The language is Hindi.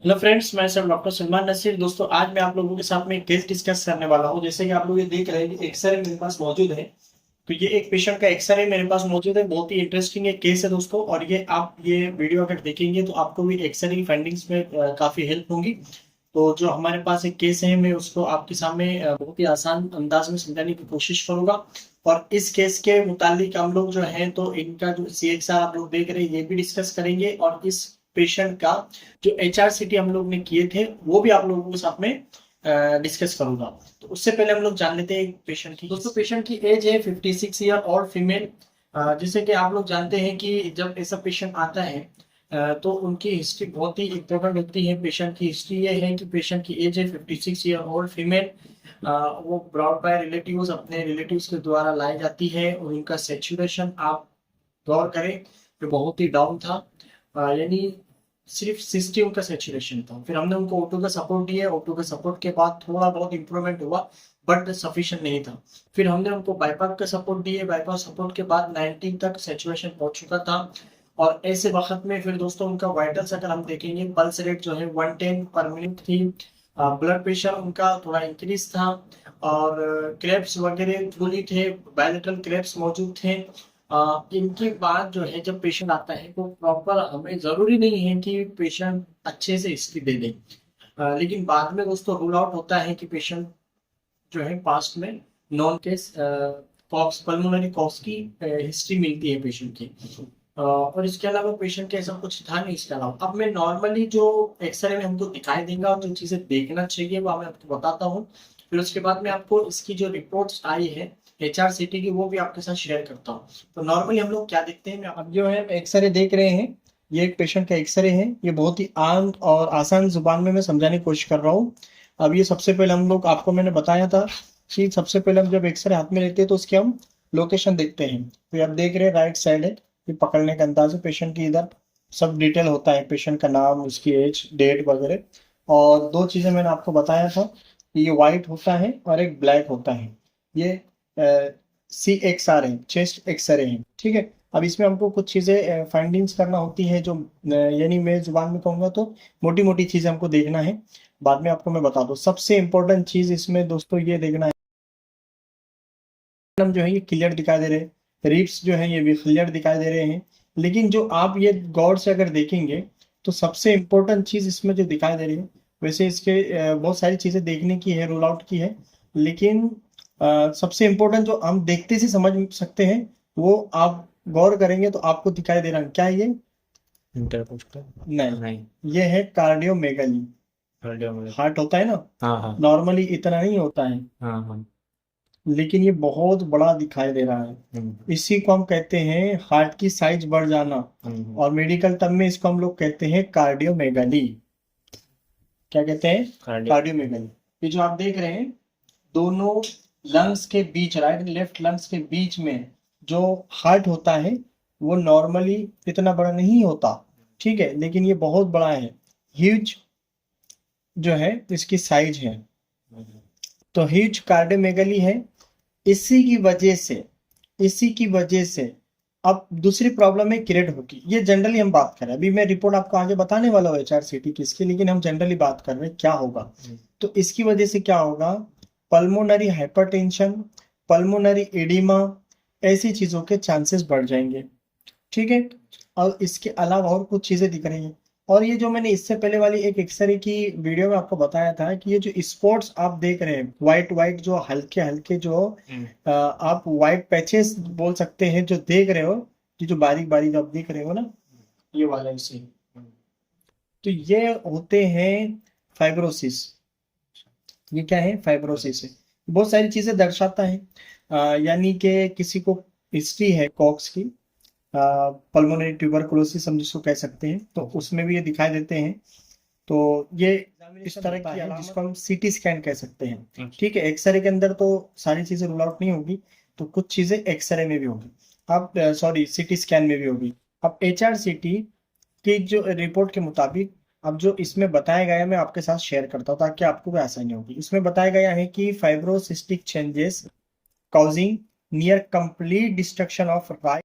हेलो फ्रेंड्स, मैं सर डॉक्टर सलमान नसीर। दोस्तों, आज मैं आप लोगों के साथ में एक केस डिस्कस करने वाला हूं। जैसे कि आप लोग ये देख रहे हैं कि एक्सरे मेरे पास मौजूद है। तो ये एक पेशेंट का एक्सरे मेरे पास मौजूद है। बहुत ही इंटरेस्टिंग एक केस है दोस्तों। और ये आप ये वीडियो अगर देखेंगे तो आपको भी एक्सरे की फाइंडिंग्स में काफी हेल्प होंगी। तो जो हमारे पास एक केस है, मैं उसको आपके सामने बहुत ही आसान अंदाज में समझाने की कोशिश करूंगा। और इस केस के मुतालिक हम लोग जो है तो इनका जो CXR आप लोग देख रहे हैं ये भी डिस्कस करेंगे। और इस पेशेंट का जो HRCT हम लोग ने किए थे वो भी आप लोगों के साथ में डिस्कस करूंगा। तो उससे पहले हम लोग जान लेते हैं पेशेंट की। दोस्तों, पेशेंट की एज है 56 ईयर और फीमेल। जैसे कि आप लोग जानते हैं कि जब ऐसा पेशेंट आता है तो उनकी हिस्ट्री बहुत ही इंपॉर्टेंट होती है। पेशेंट की हिस्ट्री ये है कि पेशेंट की एज है 56 ईयर ओल्ड फीमेल। वो ब्रॉड बाय रिलेटिव्स अपने रिलेटिव्स के द्वारा लाई जाती है। और उनका सेचुरेशन आप गौर करें जो बहुत ही डाउन था। यानी सिर्फ 60 उनका सेचुरेशन था। फिर हमने उनको O2 का सपोर्ट दिया। O2 के सपोर्ट के बाद थोड़ा बहुत इंप्रूवमेंट हुआ, बट सफिशिएंट नहीं था। फिर हमने उनको बाईपास का सपोर्ट दिए। बाईपास सपोर्ट के बाद 90 तक सेचुरेशन पहुंच चुका था। और ऐसे वक्त में फिर दोस्तों उनका वाइटल्स अगर हम देखेंगे, पल्स रेट जो है 110 पर मिनट थी। ब्लड प्रेशर उनका थोड़ा इंक्रीज था। और क्रेब्स वगैरह फुली थे, बायलेटरल क्रेब्स मौजूद थे। इनके बाद जो है जब पेशेंट आता है तो प्रॉपर, हमें जरूरी नहीं है कि पेशेंट अच्छे से हिस्ट्री दे दे। लेकिन बाद में दोस्तों रूल आउट होता है कि पेशेंट जो है पास्ट में known case Koch's pulmonary Koch's की हिस्ट्री मिलती है पेशेंट की। और इसके अलावा पेशेंट के ऐसा कुछ था नहीं इसके अलावा। अब मैं नॉर्मली जो एक्सरे में हमको दिखाई देगा और जो चीजें देखना चाहिए वो मैं आपको बताता हूँ। फिर उसके बाद में आपको इसकी जो रिपोर्ट्स आई है HRCT की वो भी आपके साथ शेयर करता हूँ। तो नॉर्मली हम लोग क्या देखते हैं, अब जो है एक्सरे देख रहे हैं, ये एक पेशेंट का एक्सरे है। ये बहुत ही आम और आसान जुबान में मैं समझाने की कोशिश कर रहा हूँ। अब ये सबसे पहले हम लोग, आपको मैंने बताया था कि सबसे पहले हम जब एक्सरे हाथ में लेते हैं तो उसकी हम लोकेशन देखते हैं। तो आप देख रहे हैं राइट साइड है, ये पकड़ने का अंदाज है पेशेंट की। इधर सब डिटेल होता है, पेशेंट का नाम, उसकी एज, डेट वगैरह। और दो चीजें मैंने आपको बताया था, ये वाइट होता है और एक ब्लैक होता है। ये CXR है, चेस्ट एक्सरे है। ठीक है। अब इसमें हमको कुछ चीजें फाइंडिंग्स करना होती है जो यानी मैं जुबान में कहूंगा तो मोटी मोटी चीजें हमको देखना है। बाद में आपको मैं बता दूं। सबसे इंपॉर्टेंट चीज इसमें दोस्तों ये देखना है, जो है ये क्लियर दिखाई दे रहे हैं, रिब्स जो है ये भी क्लियर दिखाई दे रहे हैं। लेकिन जो आप ये गौर से अगर देखेंगे तो सबसे इंपॉर्टेंट चीज इसमें जो दिखाई दे रही है, वैसे इसके बहुत सारी चीजें देखने की है, रूल आउट की है। लेकिन सबसे इंपॉर्टेंट जो हम देखते से समझ सकते हैं वो आप गौर करेंगे तो आपको दिखाई दे रहा है। क्या है ये? इंटरकोस्टल। नहीं, नहीं। ये है कार्डियोमेगाली। कार्डियोमेगल। हार्ट होता है ना, हाँ हाँ। नॉर्मली इतना नहीं होता है, हाँ हाँ। लेकिन ये बहुत बड़ा दिखाई दे रहा है। हम्म। इसी को हम कहते हैं हार्ट की साइज बढ़ जाना। हम्म। और मेडिकल टर्म में इसको हम लोग कहते हैं कार्डियोमेगाली। क्या कहते हैं? कार्डियो। कार्डियोमेगाली। ये जो आप देख रहे हैं, दोनों लंग्स के बीच, राइट एंड लेफ्ट लंग्स के बीच में जो हार्ट होता है वो नॉर्मली इतना बड़ा नहीं होता। ठीक है, लेकिन ये बहुत बड़ा है, ह्यूज जो है इसकी साइज है। तो ह्यूज कार्डियोमेगाली है। इसी की वजह से, इसी की वजह से अब दूसरी प्रॉब्लम है क्रिएट होगी। ये जनरली हम बात कर रहे हैं, अभी मैं रिपोर्ट आपको आगे बताने वाला हूँ HRCT किसकी, लेकिन हम जनरली बात कर रहे हैं क्या होगा। तो इसकी वजह से क्या होगा? पल्मोनरी हाइपरटेंशन, पल्मोनरी एडिमा, ऐसी चीजों के चांसेस बढ़ जाएंगे। ठीक है। और इसके अलावा और कुछ चीजें दिख रही हैं। और ये जो मैंने इससे पहले वाली एक एक्सरे की वीडियो में आपको बताया था कि ये जो स्पॉट्स आप देख रहे हैं, व्हाइट व्हाइट जो हल्के हल्के जो आप व्हाइट पैचेस बोल सकते हैं जो देख रहे हो, ये जो बारीक बारीक आप देख रहे हो ना, ये वाला इसे, तो ये होते हैं फाइब्रोसिस। ये क्या है? फाइब्रोसिस है। बहुत सारी चीजें दर्शाता है। यानी कि किसी को हिस्ट्री है कॉक्स की, पल्मोनरी ट्यूबरकुलोसिस हम जिसको कह सकते हैं, तो उसमें भी ये दिखाई देते हैं। तो ये इस तरह की है जिसको हम CT स्कैन कह सकते हैं। ठीक है। एक्सरे के अंदर तो सारी चीजें रूल आउट नहीं होगी, तो कुछ चीजें एक्सरे में भी होगी। अब सॉरी, CT स्कैन में भी होगी। अब HRCT की जो रिपोर्ट के मुताबिक, अब जो इसमें बताया गया है मैं आपके साथ शेयर करता हूँ ताकि आपको भी आसानी होगी। इसमें बताया गया है कि fibrocystic changes causing near complete destruction of right